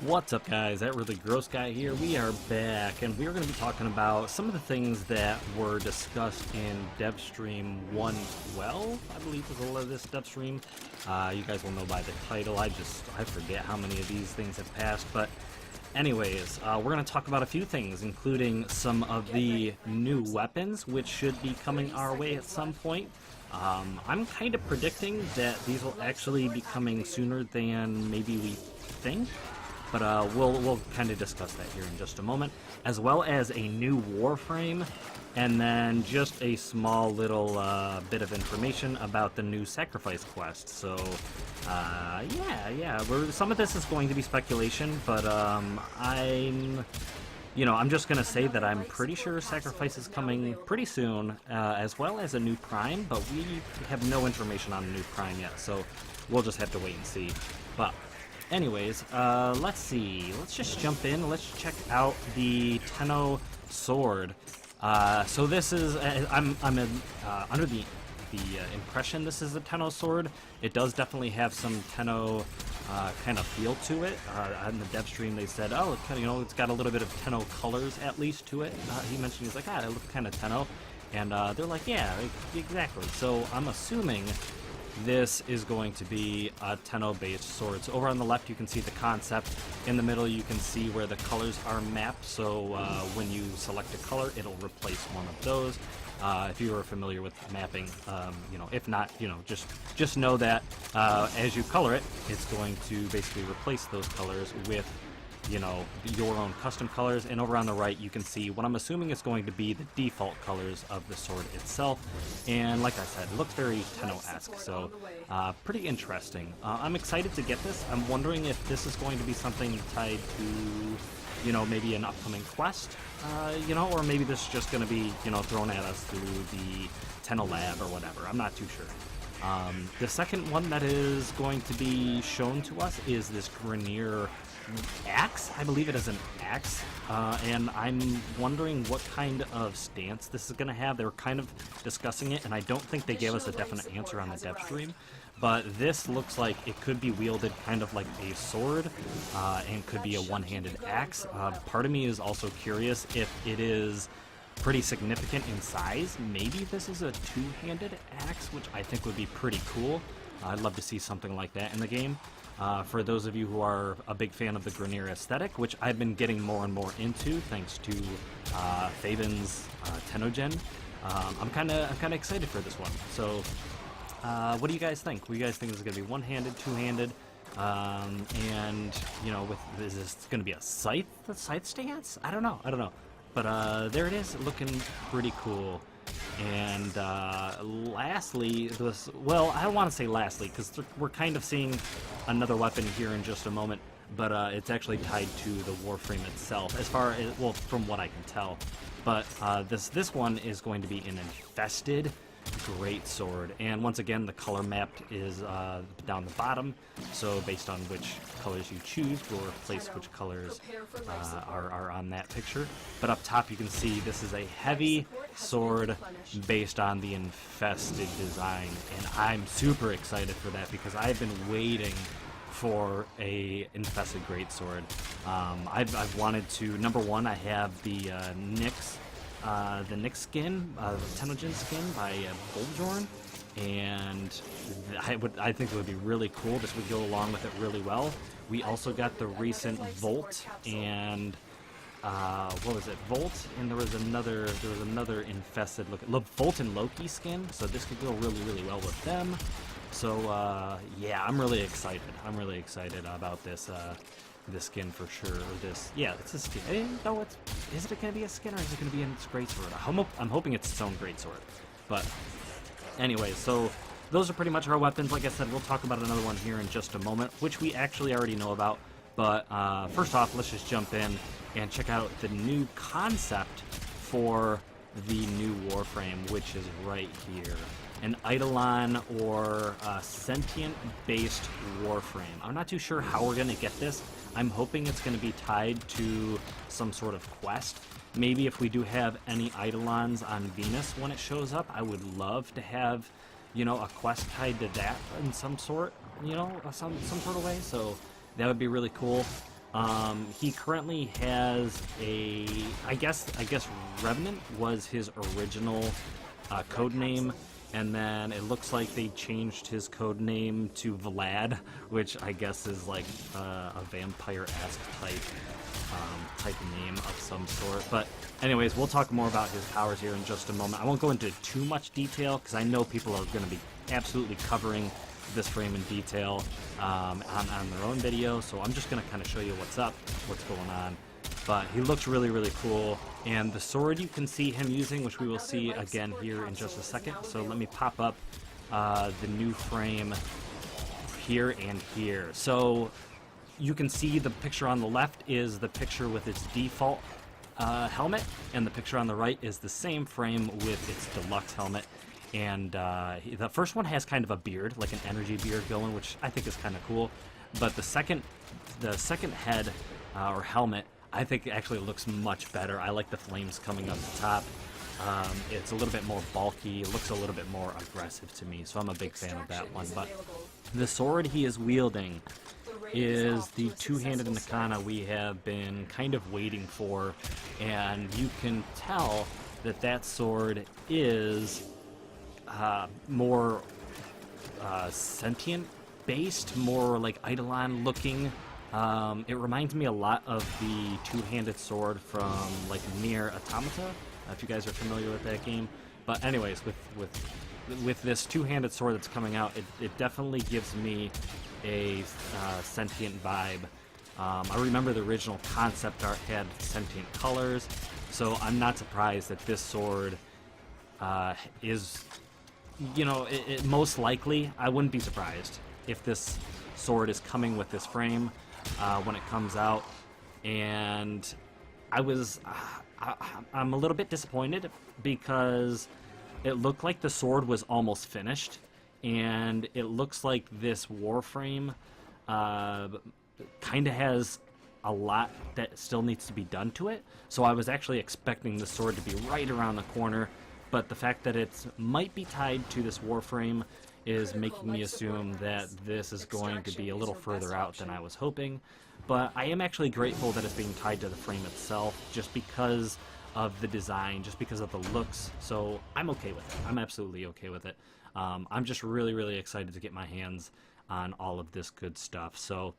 What's up, guys? That really gross guy here. We are back, and we are going to be talking about some of the things that were discussed in Devstream 112, I believe is the this Devstream. You guys will know by the title. I forget how many of these things have passed, but anyways, we're going to talk about a few things, including some of the new weapons, which should be coming our way at some point. I'm kind of predicting that these will actually be coming sooner than maybe we think. But we'll kind of discuss that here in just a moment, as well as a new Warframe, and then just a small little bit of information about the new Sacrifice quest. So, some of this is going to be speculation, but I'm just going to say that I'm pretty sure Sacrifice is coming pretty soon, as well as a new Prime, but we have no information on a new Prime yet, so we'll just have to wait and see. But anyways, let's see. Let's just jump in. Let's check out the Tenno Sword. So this is I'm under the impression this is a Tenno Sword. It does definitely have some Tenno kind of feel to it. On the Devstream they said, oh, it's got a little bit of Tenno colors at least to it. He mentioned, he's like, it looks kind of Tenno, and they're like, yeah, exactly. So I'm assuming this is going to be a Tenno-based sword. So over on the left you can see the concept. In the middle you can see where the colors are mapped, so when you select a color it'll replace one of those. If you are familiar with mapping, if not, just know that as you color it, it's going to basically replace those colors with your own custom colors. And over on the right you can see what I'm assuming is going to be the default colors of the sword itself, and like I said, it looks very Tenno-esque, so pretty interesting. I'm excited to get this. I'm wondering if this is going to be something tied to maybe an upcoming quest, or maybe this is just going to be thrown at us through the Tenno Lab or whatever. I'm not too sure. The second one that is going to be shown to us is this Grineer axe. I believe it is an axe, and I'm wondering what kind of stance this is going to have. They were kind of discussing it, and I don't think they gave us a definite answer on the Devstream, but this looks like it could be wielded kind of like a sword, and could be a one-handed axe. Part of me is also curious if it is pretty significant in size. Maybe this is a two-handed axe, which I think would be pretty cool. I'd love to see something like that in the game. For those of you who are a big fan of the Grineer aesthetic, which I've been getting more and more into thanks to Fabian's Tennogen, I'm kind of excited for this one. So, what do you guys think? What do you guys think this is going to be one-handed, two-handed? Is this going to be a scythe stance? I don't know. But there it is, looking pretty cool. And lastly, I don't want to say lastly, because we're kind of seeing another weapon here in just a moment, but it's actually tied to the Warframe itself, as far as, well, from what I can tell. But this one is going to be an Infested Greatsword, and once again the color mapped is down the bottom, so based on which colors you choose will replace which colors are on that picture. But up top you can see this is a heavy sword based on the Infested design, and I'm super excited for that because I've been waiting for a Infested Greatsword. I've wanted to, number one, I have the Nyx skin, the Tennogen skin by Boljorn, and I think it would be really cool. This would go along with it really well. We also got the recent Volt and what was it? Volt, and there was another infested Volt and Loki skin. So this could go really well with them. So yeah, I'm really excited. I'm really excited about this. This skin for sure. It's a skin. No, is it going to be a skin or is it going to be its greatsword? I'm hoping it's its own greatsword. But anyways, so those are pretty much our weapons. Like I said, we'll talk about another one here in just a moment, which we actually already know about. But first off, let's just jump in and check out the new concept for the new Warframe, which is right here. An Eidolon or sentient-based Warframe. I'm not too sure how we're going to get this. I'm hoping it's going to be tied to some sort of quest. Maybe if we do have any Eidolons on Venus when it shows up, I would love to have, a quest tied to that in some sort, some sort of way. So that would be really cool. He currently has a, I guess Revenant was his original code name, and then it looks like they changed his code name to Vlad, which I guess is like a vampire-esque type name of some sort. But anyways, we'll talk more about his powers here in just a moment. I won't go into too much detail because I know people are going to be absolutely covering this frame in detail on their own video, so I'm just going to kind of show you what's going on. But he looks really, really cool, and the sword you can see him using, which we will see again here in just a second. So let me pop up the new frame here and here. So you can see the picture on the left is the picture with its default helmet, and the picture on the right is the same frame with its deluxe helmet. And the first one has kind of a beard, like an energy beard going, which I think is kind of cool. But the second head or helmet, I think it actually looks much better. I like the flames coming up the top. It's a little bit more bulky. It looks a little bit more aggressive to me, so I'm a big fan of that one. But the sword he is wielding is the two-handed Nakana we have been kind of waiting for, and you can tell that that sword is more sentient based, more like Eidolon looking. It reminds me a lot of the two-handed sword from like Nier Automata, if you guys are familiar with that game. But anyways, with this two-handed sword that's coming out, it definitely gives me a sentient vibe. I remember the original concept art had sentient colors, so I'm not surprised that this sword is, you know, it most likely, I wouldn't be surprised if this sword is coming with this frame when it comes out. And I'm a little bit disappointed because it looked like the sword was almost finished, and it looks like this Warframe kind of has a lot that still needs to be done to it. So I was actually expecting the sword to be right around the corner, but the fact that it might be tied to this Warframe is making me assume that this is going to be a little further out than I was hoping. But I am actually grateful that it's being tied to the frame itself, just because of the design, just because of the looks. So I'm okay with it. I'm absolutely okay with it. I'm just really, really excited to get my hands on all of this good stuff. So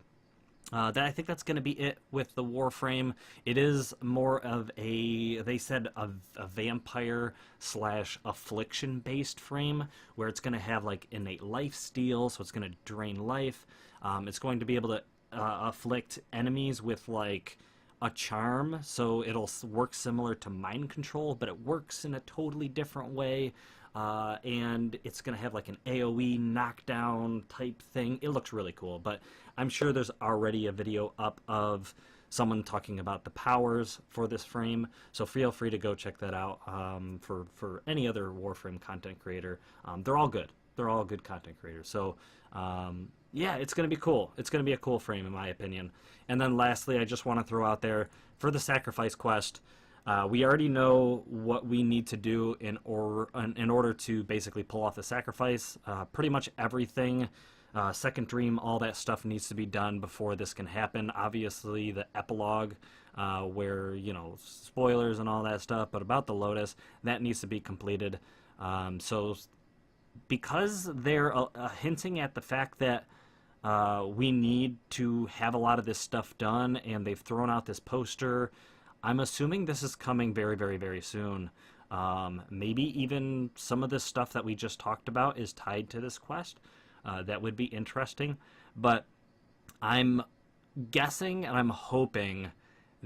I think that's going to be it with the Warframe. It is more of a, they said, a vampire / affliction based frame, where it's going to have like innate life steal, so it's going to drain life. It's going to be able to afflict enemies with like a charm, so it'll work similar to mind control, but it works in a totally different way. And it's going to have like an AoE knockdown type thing. It looks really cool, but I'm sure there's already a video up of someone talking about the powers for this frame, so feel free to go check that out. For any other Warframe content creator, they're all good. They're all good content creators. So yeah, it's going to be cool. It's going to be a cool frame in my opinion. And then lastly, I just want to throw out there for the sacrifice quest. We already know what we need to do in order to basically pull off the sacrifice. Pretty much everything, second dream, all that stuff needs to be done before this can happen. Obviously, the epilogue, where, you know, spoilers and all that stuff, but about the Lotus, that needs to be completed. So because they're hinting at the fact that we need to have a lot of this stuff done, and they've thrown out this poster, I'm assuming this is coming very, very, very soon. Maybe even some of this stuff that we just talked about is tied to this quest. That would be interesting. But I'm guessing and I'm hoping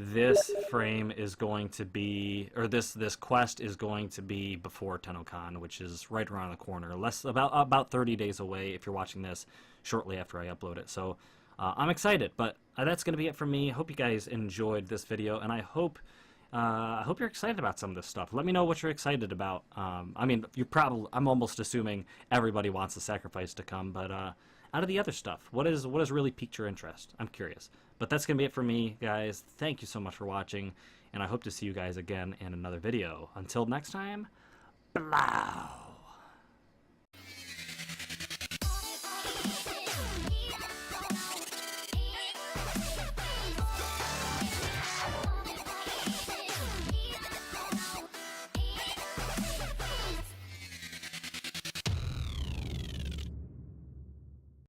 this frame is going to be, or this quest is going to be before TennoCon, which is right around the corner. About 30 days away if you're watching this shortly after I upload it. So I'm excited, but that's going to be it for me. Hope you guys enjoyed this video, and I hope you're excited about some of this stuff. Let me know what you're excited about. I mean, I'm almost assuming everybody wants the sacrifice to come, but out of the other stuff, what has really piqued your interest? I'm curious. But that's going to be it for me, guys. Thank you so much for watching, and I hope to see you guys again in another video. Until next time, blow.